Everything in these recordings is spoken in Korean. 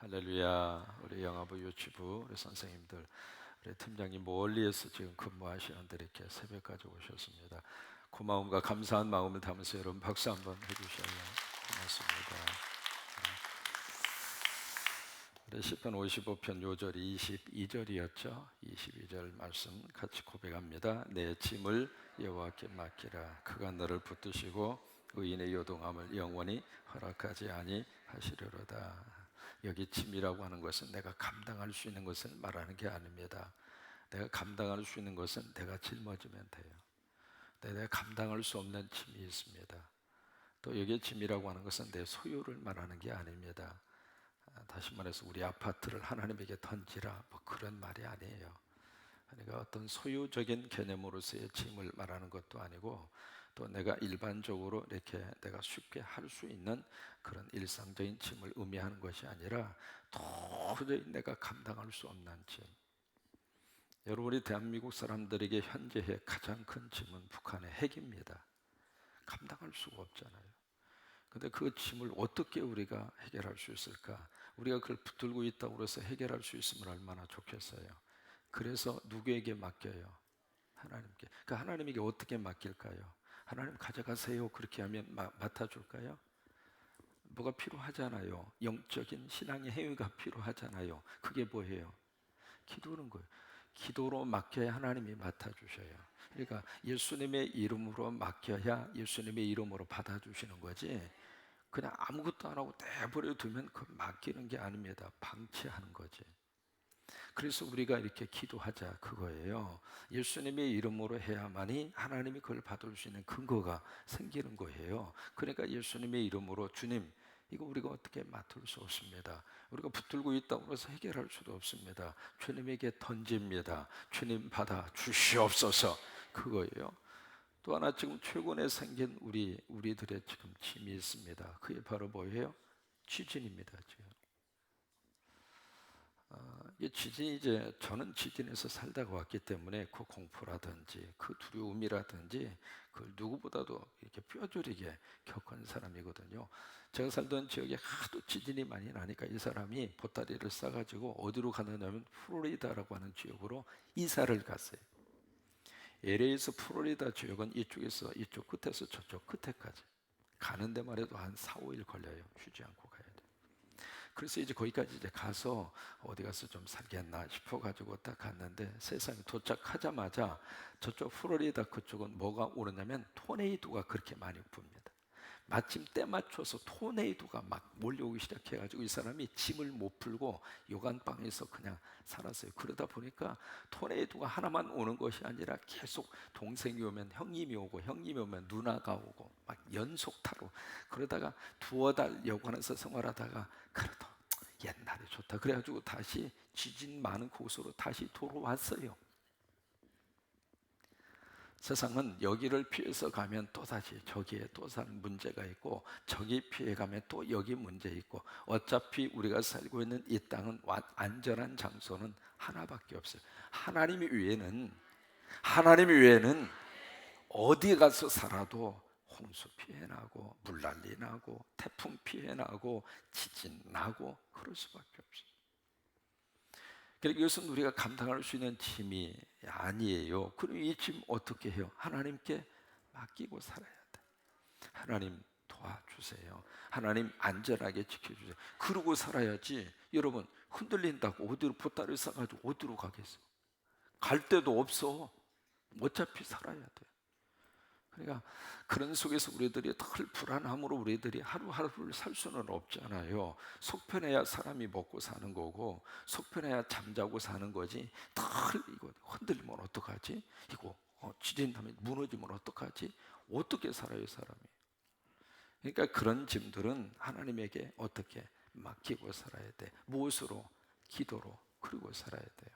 할렐루야. 우리 영아부 유치부 우리 선생님들, 우리 팀장님 멀리에서 지금 근무하시는데 이렇게 새벽까지 오셨습니다. 고마움과 감사한 마음을 담으세요. 여러분 박수 한번 해주셔요. 고맙습니다. 우리 시편 55편 요절이 22절이었죠. 22절 말씀 같이 고백합니다. 내 짐을 여호와께 맡기라. 그가 너를 붙드시고 의인의 요동함을 영원히 허락하지 아니하시려로다. 여기 짐이라고 하는 것은 내가 감당할 수 있는 것을 말하는 게 아닙니다. 내가 감당할 수 있는 것은 내가 짊어지면 돼요. 내가 감당할 수 없는 짐이 있습니다. 또 여기 짐이라고 하는 것은 내 소유를 말하는 게 아닙니다. 다시 말해서 우리 아파트를 하나님에게 던지라, 뭐 그런 말이 아니에요. 그러니까 어떤 소유적인 개념으로서의 짐을 말하는 것도 아니고, 또 내가 일반적으로 이렇게 내가 쉽게 할 수 있는 그런 일상적인 짐을 의미하는 것이 아니라 도저히 내가 감당할 수 없는 짐. 여러분이 대한민국 사람들에게 현재의 가장 큰 짐은 북한의 핵입니다. 감당할 수가 없잖아요. 근데 그 짐을 어떻게 우리가 해결할 수 있을까? 우리가 그걸 붙들고 있다고 해서 해결할 수 있으면 얼마나 좋겠어요. 그래서 누구에게 맡겨요? 하나님께. 그 하나님에게 어떻게 맡길까요? 하나님 가져가세요. 그렇게 하면 맡아줄까요? 뭐가 필요하잖아요. 영적인 신앙의 행위가 필요하잖아요. 그게 뭐예요? 기도는 거예요. 기도로 맡겨야 하나님이 맡아주셔요. 그러니까 예수님의 이름으로 맡겨야 예수님의 이름으로 받아주시는 거지, 그냥 아무것도 안 하고 내버려 두면 그 맡기는 게 아닙니다. 방치하는 거지. 그래서 우리가 이렇게 기도하자 그거예요. 예수님의 이름으로 해야만이 하나님이 그걸 받을 수 있는 근거가 생기는 거예요. 그러니까 예수님의 이름으로, 주님 이거 우리가 어떻게 맡을 수 없습니다. 우리가 붙들고 있다고 해서 해결할 수도 없습니다. 주님에게 던집니다. 주님 받아 주시옵소서, 그거예요. 또 하나 지금 최근에 생긴 우리들의 지금 짐이 있습니다. 그게 바로 뭐예요? 지진입니다. 지금 이 지진이, 이제 저는 지진에서 살다가 왔기 때문에 그 공포라든지 그 두려움이라든지 그걸 누구보다도 이렇게 뼈저리게 겪은 사람이거든요. 제가 살던 지역에 하도 지진이 많이 나니까 이 사람이 보따리를 싸가지고 어디로 가느냐면 플로리다라고 하는 지역으로 이사를 갔어요. LA에서 플로리다 지역은 이쪽에서 이쪽 끝에서 저쪽 끝에까지 가는 데만 해도 한 4, 5일 걸려요. 쉬지 않고 가야 돼요. 그래서 이제 거기까지 이제 가서 어디 가서 좀 살겠나 싶어 가지고 딱 갔는데, 세상에 도착하자마자 저쪽 플로리다 그쪽은 뭐가 오르냐면 토네이도가 그렇게 많이 붑니다. 마침 때 맞춰서 토네이도가 막 몰려오기 시작해가지고 이 사람이 짐을 못 풀고 요간방에서 그냥 살았어요. 그러다 보니까 토네이도가 하나만 오는 것이 아니라 계속 동생이 오면 형님이 오고, 형님이 오면 누나가 오고, 막 연속타로. 그러다가 두어 달 여관에서 생활하다가 그래도 옛날에 좋다 그래가지고 다시 지진 많은 곳으로 다시 돌아왔어요. 세상은 여기를 피해서 가면 또다시 저기에 또 사는 문제가 있고, 저기 피해 가면 또 여기 문제 있고, 어차피 우리가 살고 있는 이 땅은 안전한 장소는 하나밖에 없어요. 하나님 외에는 어디 가서 살아도 홍수 피해 나고, 물난리 나고, 태풍 피해 나고, 지진 나고, 그럴 수밖에 없어요. 그러니까 이것은 우리가 감당할 수 있는 짐이 아니에요. 그럼 이 짐 어떻게 해요? 하나님께 맡기고 살아야 돼. 하나님 도와주세요. 하나님 안전하게 지켜주세요. 그러고 살아야지. 여러분, 흔들린다고 어디로 보따리 싸가지고 어디로 가겠어? 갈 데도 없어. 어차피 살아야 돼. 그러니까 그런 속에서 우리들이 늘 불안함으로 우리들이 하루하루를 살 수는 없잖아요. 속편해야 사람이 먹고 사는 거고, 속편해야 잠자고 사는 거지. 늘 이거 흔들리면 어떡하지? 이거 지진 나면 무너지면 어떡하지? 어떻게 살아요, 사람이? 그러니까 그런 짐들은 하나님에게 어떻게 맡기고 살아야 돼. 무엇으로? 기도로. 그리고 살아야 돼요.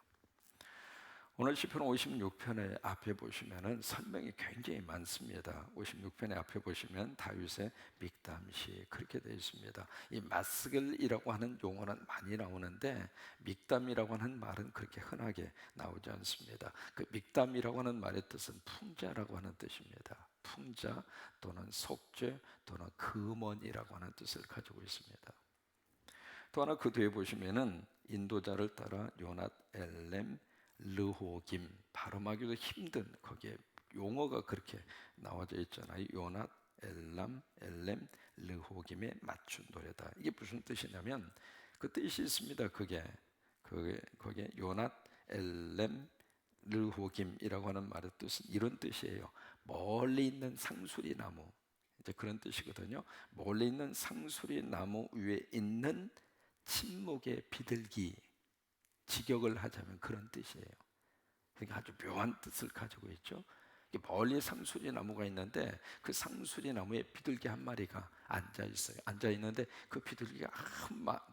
오늘 시편 56편의 앞에 보시면은 설명이 굉장히 많습니다. 56편의 앞에 보시면 다윗의 믹담시 그렇게 되어 있습니다. 이 마스글이라고 하는 용어는 많이 나오는데, 믹담이라고 하는 말은 그렇게 흔하게 나오지 않습니다. 그 믹담이라고 하는 말의 뜻은 풍자라고 하는 뜻입니다. 풍자 또는 속죄 또는 금원이라고 하는 뜻을 가지고 있습니다. 또 하나 그 뒤에 보시면은 인도자를 따라 요낫 엘렘 르호김, 발음하기도 힘든 거기에 용어가 그렇게 나와져 있잖아요. 요낫 엘렘 르호김에 맞춘 노래다. 이게 무슨 뜻이냐면 그 뜻이 있습니다. 그게 거기에 요낫 엘렘 르호김이라고 하는 말의 뜻은 이런 뜻이에요. 멀리 있는 상수리 나무, 이제 그런 뜻이거든요. 멀리 있는 상수리 나무 위에 있는 침묵의 비둘기, 직역을 하자면 그런 뜻이에요. 그러니까 아주 묘한 뜻을 가지고 있죠. 멀리 상수리 나무가 있는데 그 상수리 나무에 비둘기 한 마리가 앉아 있어요. 앉아 있는데 그 비둘기가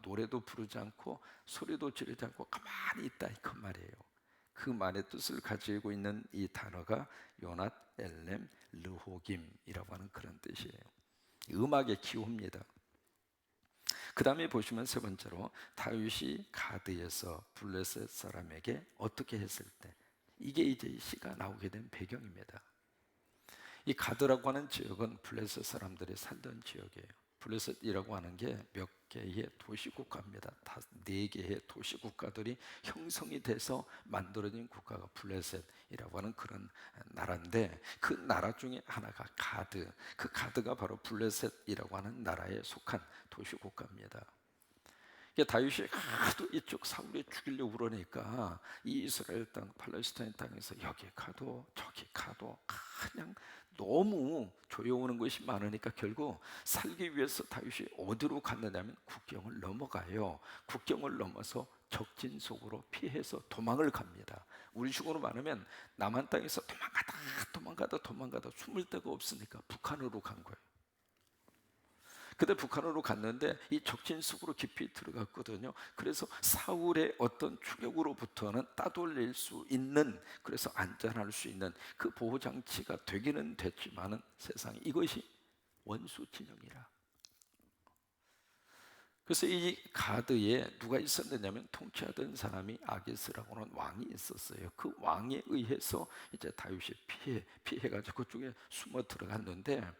노래도 부르지 않고 소리도 지르지 않고 가만히 있다, 그 말이에요. 그 말의 뜻을 가지고 있는 이 단어가 요낫 엘렘 르호김이라고 하는 그런 뜻이에요. 음악의 기호입니다. 그 다음에 보시면 세 번째로 다윗이 가드에서 블레셋 사람에게 어떻게 했을 때, 이게 이제 시가 나오게 된 배경입니다. 이 가드라고 하는 지역은 블레셋 사람들이 살던 지역이에요. 블레셋이라고 하는 게 몇 개의 도시국가입니다. 다 4개의 도시국가들이 형성이 돼서 만들어진 국가가 블레셋이라고 하는 그런 나라인데, 그 나라 중에 하나가 가드, 그 가드가 바로 블레셋이라고 하는 나라에 속한 도시국가입니다. 다윗이 하도 이쪽 사울이 죽이려고 그러니까 이 이스라엘 땅, 팔레스타인 땅에서 여기 가도 저기 가도 그냥 너무 조여오는 것이 많으니까 결국 살기 위해서 다윗이 어디로 갔느냐면 국경을 넘어가요. 국경을 넘어서 적진 속으로 피해서 도망을 갑니다. 우리 식으로 말하면 남한 땅에서 도망가다 숨을 데가 없으니까 북한으로 간 거예요. 근데 북한으로 갔는데 이 적진 속으로 깊이 들어갔거든요. 그래서 사울의 어떤 추격으로부터는 따돌릴 수 있는, 그래서 안전할 수 있는 그 보호장치가 되기는 됐지만은 세상에 이것이 원수 진영이라. 그래서 이 가드에 누가 있었느냐면 통치하던 사람이 아기스라고 하는 왕이 있었어요. 그 왕에 의해서 이제 다윗이 피해가지고 그쪽에 숨어 들어갔는데,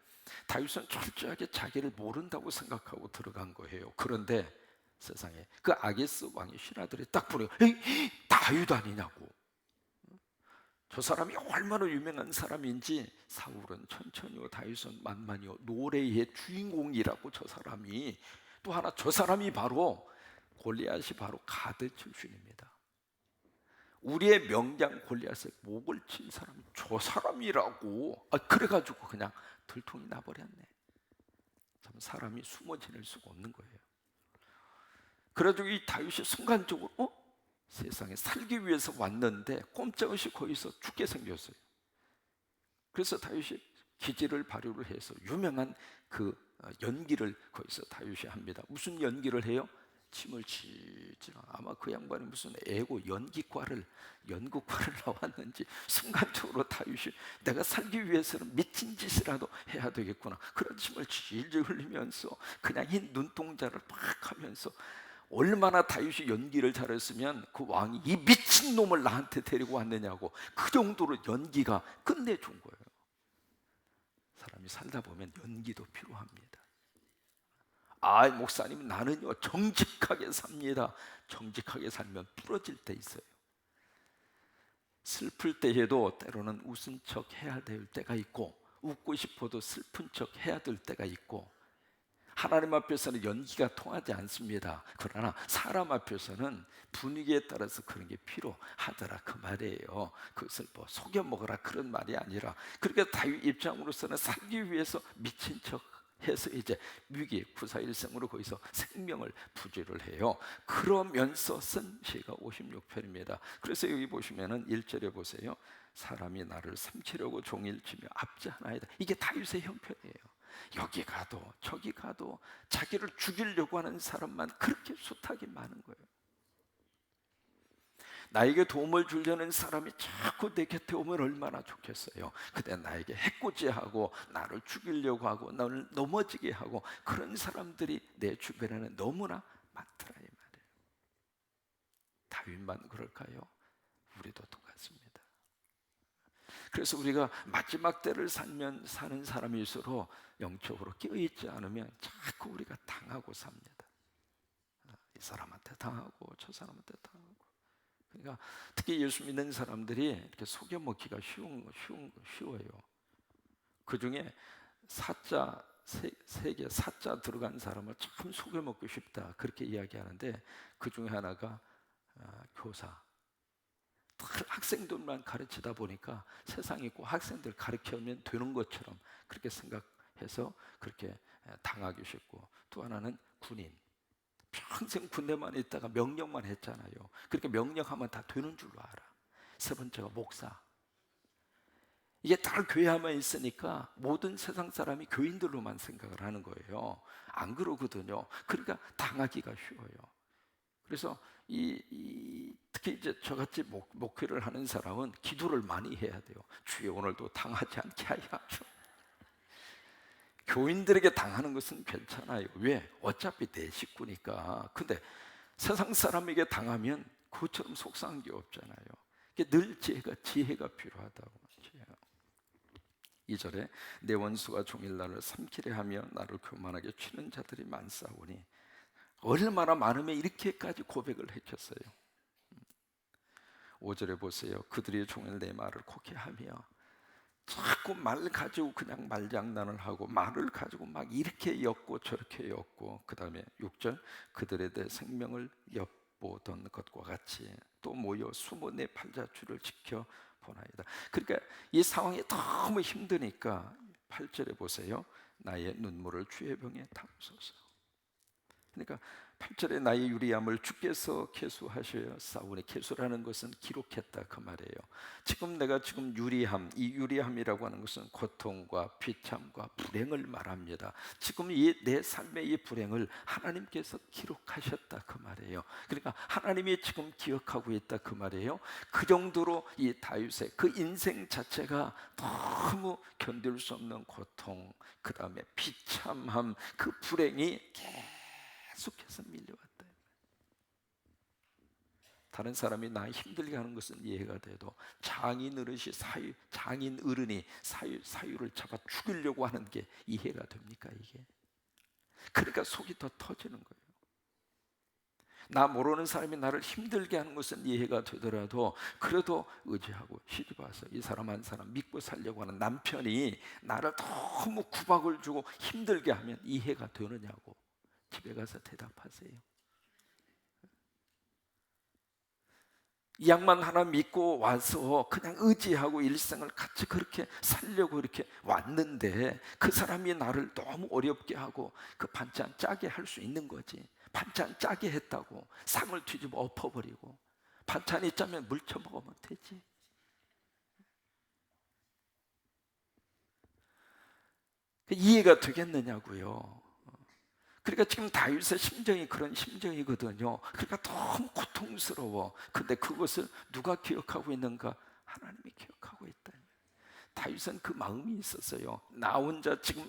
다윗은 철저하게 자기를 모른다고 생각하고 들어간 거예요. 그런데 세상에 그 아기스 왕의 신하들이 딱 보려, 에이, 다윗 아니냐고. 저 사람이 얼마나 유명한 사람인지, 사울은 천천히요, 다윗은 만만히요, 노래의 주인공이라고. 저 사람이 또 하나, 저 사람이 바로 골리앗이 바로 가드 출신입니다. 우리의 명장 골리앗의 목을 친 사람이 저 사람이라고. 그래가지고 그냥 들통이 나버렸네. 참 사람이 숨어 지낼 수가 없는 거예요. 그래가지고 이 다윗이 순간적으로 세상에 살기 위해서 왔는데 꼼짝없이 거기서 죽게 생겼어요. 그래서 다윗이 기지를 발휘를 해서 유명한 그 연기를 거기서 다윗이 합니다. 무슨 연기를 해요? 침을 치지마. 아마 그 양반이 무슨 애고 연극과를 나왔는지 순간적으로 다윗이 내가 살기 위해서는 미친 짓이라도 해야 되겠구나, 그런 침을 질질 흘리면서 그냥 흰 눈동자를 팍 하면서, 얼마나 다윗이 연기를 잘했으면 그 왕이 이 미친놈을 나한테 데리고 왔느냐고, 그 정도로 연기가 끝내준 거예요. 사람이 살다 보면 연기도 필요합니다. 목사님 나는요 정직하게 삽니다. 정직하게 살면 부러질 때 있어요. 슬플 때에도 때로는 웃은 척 해야 될 때가 있고, 웃고 싶어도 슬픈 척 해야 될 때가 있고, 하나님 앞에서는 연기가 통하지 않습니다. 그러나 사람 앞에서는 분위기에 따라서 그런 게 필요하더라, 그 말이에요. 그것을 속여 먹으라 그런 말이 아니라, 그러니까 다윗 입장으로서는 살기 위해서 미친 척 해서 이제 위기 구사일생으로 거기서 생명을 부지를 해요. 그러면서 쓴 시가 56편입니다. 그래서 여기 보시면은 1절에 보세요. 사람이 나를 삼키려고 종일 치며 압제하나이다. 이게 다윗의 형편이에요. 여기 가도 저기 가도 자기를 죽이려고 하는 사람만 그렇게 숱하게 많은 거예요. 나에게 도움을 주려는 사람이 자꾸 내 곁에 오면 얼마나 좋겠어요. 근데 나에게 해코지하고 나를 죽이려고 하고 나를 넘어지게 하고 그런 사람들이 내 주변에는 너무나 많더라, 이 말이에요. 다윗만 그럴까요? 우리도 똑같습니다. 그래서 우리가 마지막 때를 사는 사람일수록 영적으로 깨어있지 않으면 자꾸 우리가 당하고 삽니다. 이 사람한테 당하고 저 사람한테 당하고. 그러니까 특히 예수 믿는 사람들이 이렇게 속여 먹기가 쉬워요. 그 중에 사자 세 개 사자 들어간 사람을 참 속여 먹고 싶다 그렇게 이야기하는데, 그 중에 하나가 교사. 학생들만 가르치다 보니까 세상이 꼭 학생들 가르치면 되는 것처럼 그렇게 생각해서 그렇게 당하기 쉽고, 또 하나는 군인. 평생 군대만 있다가 명령만 했잖아요. 그렇게 명령하면 다 되는 줄로 알아. 세 번째가 목사. 이게 다 교회에만 있으니까 모든 세상 사람이 교인들로만 생각을 하는 거예요. 안 그러거든요. 그러니까 당하기가 쉬워요. 그래서 특히 이제 저같이 목회를 하는 사람은 기도를 많이 해야 돼요. 주여 오늘도 당하지 않게 하여 주. 교인들에게 당하는 것은 괜찮아요. 왜? 어차피 내 식구니까. 근데 세상 사람에게 당하면 그처럼 속상한 게 없잖아요. 늘 지혜가 필요하다고. 2절에 내 원수가 종일 나를 삼키려 하며 나를 교만하게 치는 자들이 많사오니. 얼마나 많으면 이렇게까지 고백을 했겠어요. 5절에 보세요. 그들이 종일 내 말을 곡해하며, 자꾸 말 가지고 그냥 말장난을 하고 말을 가지고 막 이렇게 엮고 저렇게 엮고, 그 다음에 6절 그들의 내 생명을 엿보던 것과 같이 또 모여 숨어 내 팔자주를 지켜보나이다. 그러니까 이 상황이 너무 힘드니까 8절에 보세요. 나의 눈물을 주의 병에 담으소서. 그러니까 8절에 나의 유리함을 주께서 계수하셔야 싸우니, 계수라는 것은 기록했다 그 말이에요. 지금 내가 유리함, 이 유리함이라고 하는 것은 고통과 비참과 불행을 말합니다. 지금 내 삶의 이 불행을 하나님께서 기록하셨다 그 말이에요. 그러니까 하나님이 지금 기억하고 있다 그 말이에요. 그 정도로 이 다윗의 그 인생 자체가 너무 견딜 수 없는 고통, 그 다음에 비참함, 그 불행이 계속해서 밀려왔다. 다른 사람이 나 힘들게 하는 것은 이해가 돼도 장인 어른이 사유를 잡아 죽이려고 하는 게 이해가 됩니까 이게? 그러니까 속이 더 터지는 거예요. 나 모르는 사람이 나를 힘들게 하는 것은 이해가 되더라도 그래도 의지하고 시집와서 이 사람 한 사람 믿고 살려고 하는 남편이 나를 너무 구박을 주고 힘들게 하면 이해가 되느냐고. 집에 가서 대답하세요. 이 양만 하나 믿고 와서 그냥 의지하고 일생을 같이 그렇게 살려고 이렇게 왔는데, 그 사람이 나를 너무 어렵게 하고 그 반찬 짜게 할 수 있는 거지. 반찬 짜게 했다고 상을 뒤집어 엎어버리고 반찬이 짜면 물 쳐먹으면 되지. 이해가 되겠느냐고요. 그러니까 지금 다윗의 심정이 그런 심정이거든요. 그러니까 너무 고통스러워. 근데 그것을 누가 기억하고 있는가? 하나님이 기억하고 있다. 다윗은 그 마음이 있었어요. 나 혼자 지금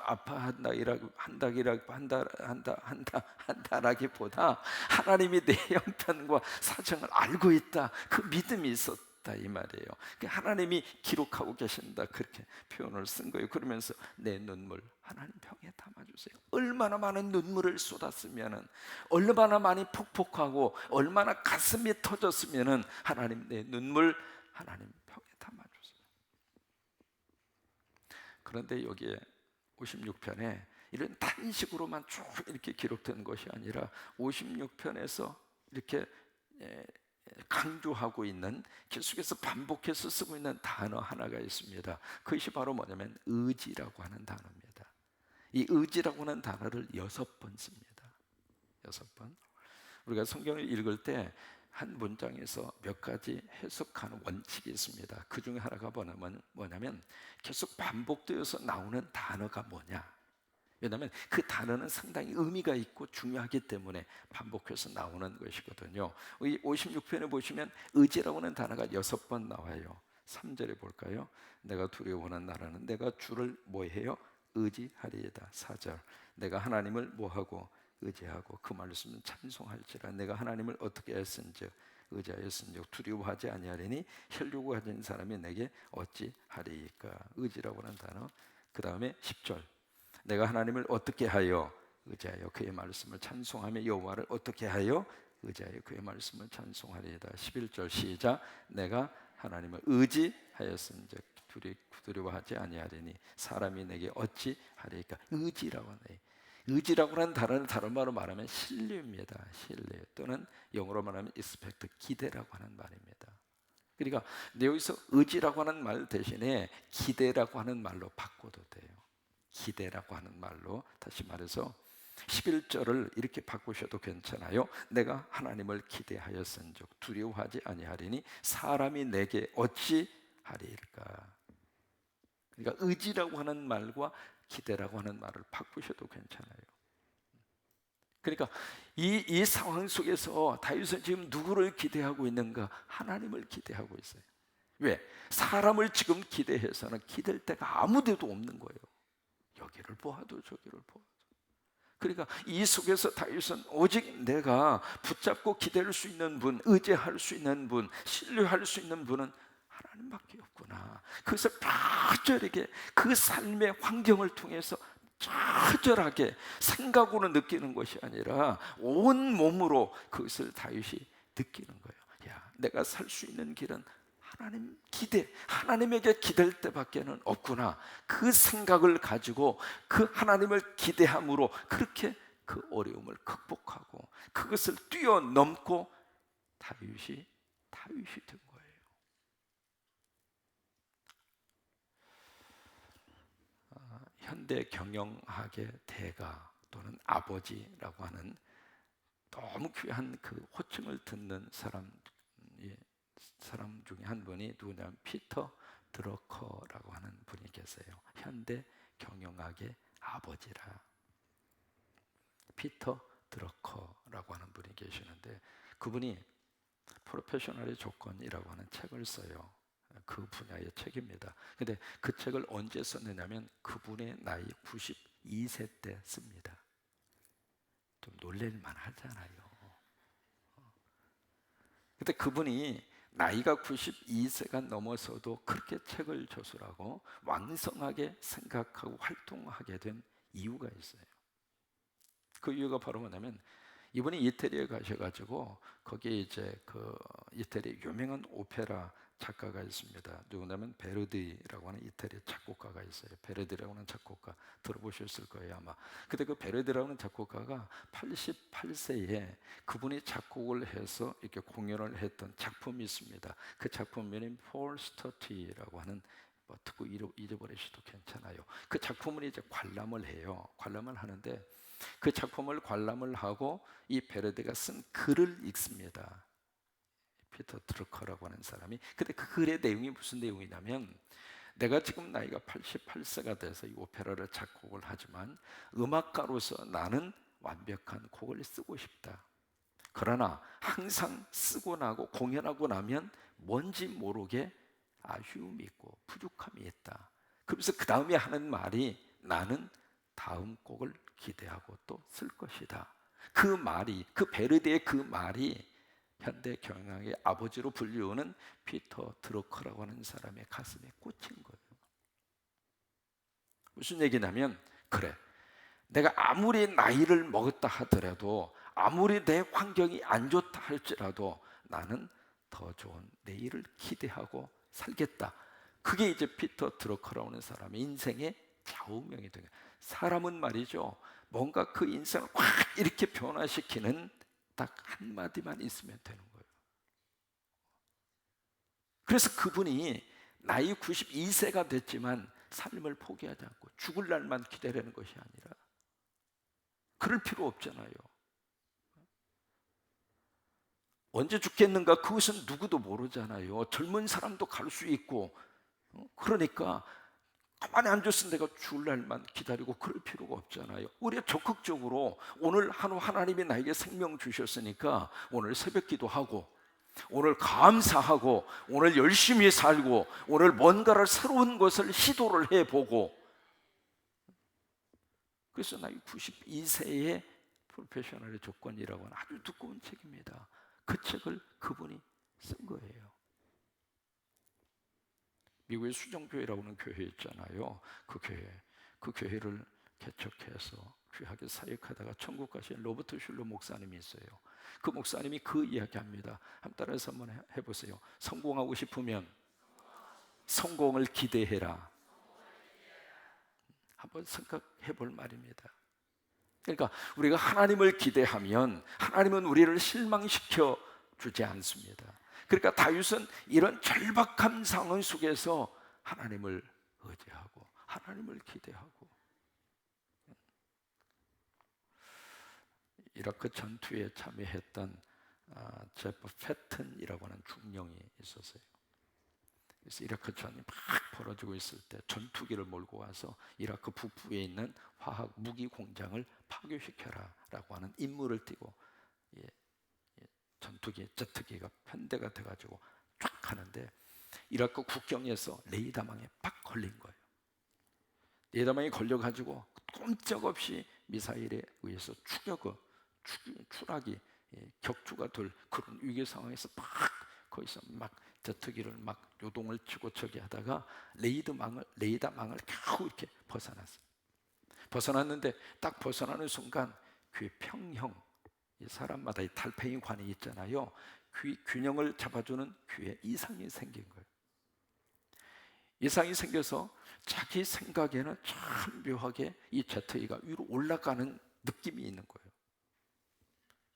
한다라기보다 하나님이 내 형편과 사정을 알고 있다. 그 믿음이 있었다 이 말이에요. 하나님이 기록하고 계신다 그렇게 표현을 쓴 거예요. 그러면서 내 눈물 하나님 병에 담아주세요. 얼마나 많은 눈물을 쏟았으면은, 얼마나 많이 폭폭하고 얼마나 가슴이 터졌으면은 하나님 내 눈물 하나님 병에 담아주세요. 그런데 여기에 56편에 이런 단식으로만 쭉 이렇게 기록된 것이 아니라 56편에서 이렇게 강조하고 있는, 계속해서 반복해서 쓰고 있는 단어 하나가 있습니다. 그것이 바로 뭐냐면 의지라고 하는 단어입니다. 이 의지라고 하는 단어를 6번 씁니다. 6번. 우리가 성경을 읽을 때 한 문장에서 몇 가지 해석하는 원칙이 있습니다. 그 중에 하나가 뭐냐면 계속 반복되어서 나오는 단어가 뭐냐. 왜냐하면 그 단어는 상당히 의미가 있고 중요하기 때문에 반복해서 나오는 것이거든요. 이 56편에 보시면 의지라고 하는 단어가 6번 나와요. 3절에 볼까요? 내가 두려워하는 나라는 내가 주를 뭐해요? 의지하리이다. 4절 내가 하나님을 뭐하고? 의지하고 그 말씀은 찬송할지라. 내가 하나님을 어떻게 했은즉 의지하였은즉 두려워하지 아니하리니 혈육을 가진 사람이 내게 어찌 하리이까. 의지라고 하는 단어. 그 다음에 10절 내가 하나님을 어떻게 하여? 의지하여 그의 말씀을 찬송하며 여호와를 어떻게 하여 의지하여 그의 말씀을 찬송하리이다. 11절 시작. 내가 하나님을 의지하였은즉 두려워하지 아니하리니 사람이 내게 어찌 하리까. 의지라고 하네. 의지라고 하는 단어는 다른 말로 말하면 신뢰입니다. 신뢰 또는 영어로 말하면 expect, 기대라고 하는 말입니다. 그러니까 여기서 의지라고 하는 말 대신에 기대라고 하는 말로 바꿔도 돼요. 기대라고 하는 말로, 다시 말해서 11절을 이렇게 바꾸셔도 괜찮아요. 내가 하나님을 기대하였은즉 두려워하지 아니하리니 사람이 내게 어찌 하리일까. 그러니까 의지라고 하는 말과 기대라고 하는 말을 바꾸셔도 괜찮아요. 그러니까 이 상황 속에서 다윗은 지금 누구를 기대하고 있는가? 하나님을 기대하고 있어요. 왜? 사람을 지금 기대해서는 기댈 데가 아무 데도 없는 거예요. 여기를 보아도 저기를 보아도. 그러니까 이 속에서 다윗은 오직 내가 붙잡고 기댈 수 있는 분, 의지할 수 있는 분, 신뢰할 수 있는 분은 하나님밖에 없구나. 그것을 확절하게 그 삶의 환경을 통해서 처절하게 생각으로 느끼는 것이 아니라 온 몸으로 그것을 다윗이 느끼는 거예요. 야, 내가 살 수 있는 길은 하나님 기대, 하나님에게 기댈 때밖에는 없구나. 그 생각을 가지고 그 하나님을 기대함으로 그렇게 그 어려움을 극복하고 그것을 뛰어넘고 다윗이 된 거예요. 현대 경영학의 대가 또는 아버지라고 하는 너무 귀한 그 호칭을 듣는 사람 중에 한 분이 누구냐면 피터 드러커라고 하는 분이 계세요. 현대 경영학의 아버지라. 피터 드러커라고 하는 분이 계시는데 그분이 프로페셔널의 조건이라고 하는 책을 써요. 그 분야의 책입니다. 근데 그 책을 언제 썼느냐면 그분의 나이 92세 때 씁니다. 좀 놀랄만 하잖아요. 근데 그분이 나이가 92세가 넘어서도 그렇게 책을 저술하고 왕성하게 생각하고 활동하게 된 이유가 있어요. 그 이유가 바로 뭐냐면 이분이 이태리에 가셔가지고 거기에 이제 그 이태리 유명한 오페라 작가가 있습니다. 누구냐면 베르디라고 하는 이태리 작곡가가 있어요. 베르디라고 하는 작곡가 들어보셨을 거예요 아마. 근데 그 베르디라고 하는 작곡가가 88세에 그분이 작곡을 해서 이렇게 공연을 했던 작품이 있습니다. 그 작품 이름이 폴 스터티라고 하는, 뭐 듣고 잊어버리셔도 괜찮아요. 그 작품을 이제 관람을 해요. 관람을 하는데 그 작품을 관람을 하고 이 베르디가 쓴 글을 읽습니다. 피터 드러커라고 하는 사람이. 근데 그 글의 내용이 무슨 내용이냐면 내가 지금 나이가 88세가 돼서 이 오페라를 작곡을 하지만 음악가로서 나는 완벽한 곡을 쓰고 싶다. 그러나 항상 쓰고 나고 공연하고 나면 뭔지 모르게 아쉬움이 있고 부족함이 있다. 그러면서 그 다음에 하는 말이 나는 다음 곡을 기대하고 또 쓸 것이다. 그 말이, 그 베르디의 그 말이 현대 경영학의 아버지로 불리우는 피터 드러커라고 하는 사람의 가슴에 꽂힌 거예요. 무슨 얘기냐면 그래, 내가 아무리 나이를 먹었다 하더라도 아무리 내 환경이 안 좋다 할지라도 나는 더 좋은 내일을 기대하고 살겠다. 그게 이제 피터 드러커라고 하는 사람의 인생의 좌우명이 된 거예요. 사람은 말이죠, 뭔가 그 인생을 확 이렇게 변화시키는 딱 한마디만 있으면 되는 거예요. 그래서 그분이 나이 92세가 됐지만 삶을 포기하지 않고 죽을 날만 기다리는 것이 아니라 그럴 필요 없잖아요. 언제 죽겠는가 그것은 누구도 모르잖아요. 젊은 사람도 갈 수 있고. 그러니까 가만히 앉았은 내가 죽을 날만 기다리고 그럴 필요가 없잖아요. 우리가 적극적으로 오늘 하루 하나님이 나에게 생명 주셨으니까 오늘 새벽 기도하고 오늘 감사하고 오늘 열심히 살고 오늘 뭔가를 새로운 것을 시도를 해보고. 그래서 나이 92세의 프로페셔널의 조건이라고 하는 아주 두꺼운 책입니다. 그 책을 그분이 쓴 거예요. 미국의 수정교회라고 하는 교회 있잖아요. 그 교회를 개척해서 귀하게 사역하다가 천국 가신 로버트 슐러 목사님이 있어요. 그 목사님이 그 이야기합니다. 한번 따라서 한번 해보세요. 성공하고 싶으면 성공을 기대해라. 한번 생각해 볼 말입니다. 그러니까 우리가 하나님을 기대하면 하나님은 우리를 실망시켜 주지 않습니다. 그러니까 다윗은 이런 절박한 상황 속에서 하나님을 의지하고 하나님을 기대하고, 이라크 전투에 참여했던 제프 패튼이라고 하는 중령이 있었어요. 그래서 이라크 전이 막 벌어지고 있을 때 전투기를 몰고 와서 이라크 북부에 있는 화학 무기 공장을 파괴시켜라 라고 하는 임무를 띠고 전투기, 제트기가 편대가 돼가지고 쫙 하는데 이라크 국경에서 레이더망에 팍 걸린 거예요. 레이더망이 걸려가지고 꼼짝없이 미사일에 의해서 추락이 격추가 될 그런 위기 상황에서 막 거기서 막 제트기를 막 요동을 치고 저기 하다가 레이더망을 겨우 이렇게 벗어났어요. 벗어났는데 딱 벗어나는 순간 귀 평형, 사람마다 이 달팽이 관이 있잖아요. 귀 균형을 잡아주는 귀에 이상이 생긴 거예요. 이상이 생겨서 자기 생각에는 참 묘하게 이 제트기가 위로 올라가는 느낌이 있는 거예요.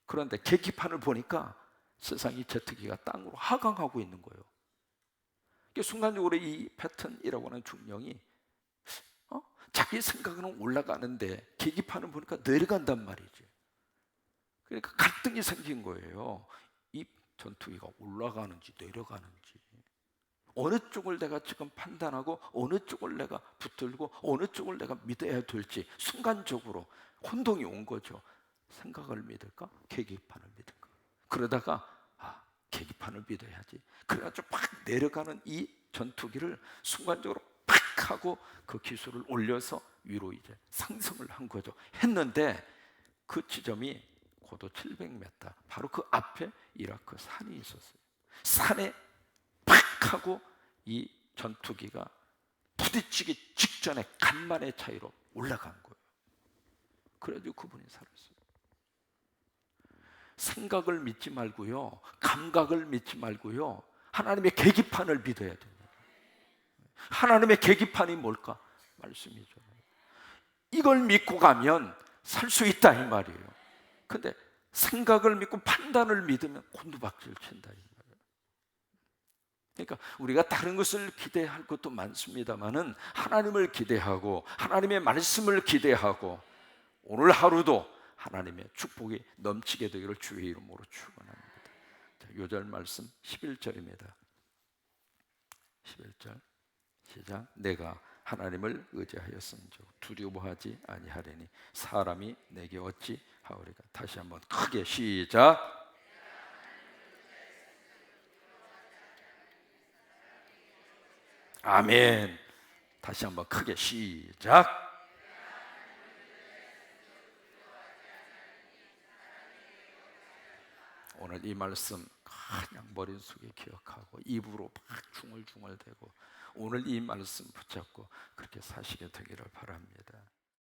그런데 계기판을 보니까 세상이 제트기가 땅으로 하강하고 있는 거예요. 순간적으로 이 패턴이라고 하는 중령이 자기 생각은 올라가는데 계기판을 보니까 내려간단 말이지. 그러니까 갈등이 생긴 거예요. 이 전투기가 올라가는지 내려가는지, 어느 쪽을 내가 지금 판단하고 어느 쪽을 내가 붙들고 어느 쪽을 내가 믿어야 될지 순간적으로 혼동이 온 거죠. 생각을 믿을까? 계기판을 믿을까? 그러다가 계기판을 믿어야지. 그래가지고 막 내려가는 이 전투기를 순간적으로 팍 하고 그 기술을 올려서 위로 이제 상승을 한 거죠. 했는데 그 지점이 고도 700m, 바로 그 앞에 이라크 산이 있었어요. 산에 팍 하고 이 전투기가 부딪히기 직전에 간만의 차이로 올라간 거예요. 그래가지고 그분이 살았어요. 생각을 믿지 말고요, 감각을 믿지 말고요, 하나님의 계기판을 믿어야 됩니다. 하나님의 계기판이 뭘까? 말씀이죠. 이걸 믿고 가면 살 수 있다 이 말이에요. 근데 생각을 믿고 판단을 믿으면 곤두박질 친다 이 말이에요. 그러니까 우리가 다른 것을 기대할 것도 많습니다만은 하나님을 기대하고 하나님의 말씀을 기대하고 오늘 하루도 하나님의 축복이 넘치게 되기를 주의 이름으로 축원합니다. 요절 말씀 11절입니다. 11절 시작. 내가 하나님을 의지하였은즉 두려워하지 아니하리니 사람이 내게 어찌 하오리까. 다시 한번 크게 시작. 아멘. 다시 한번 크게 시작. 오늘 이 말씀 그냥 머릿속에 기억하고 입으로 막 중얼중얼대고 오늘 이 말씀 붙잡고 그렇게 사시게 되기를 바랍니다.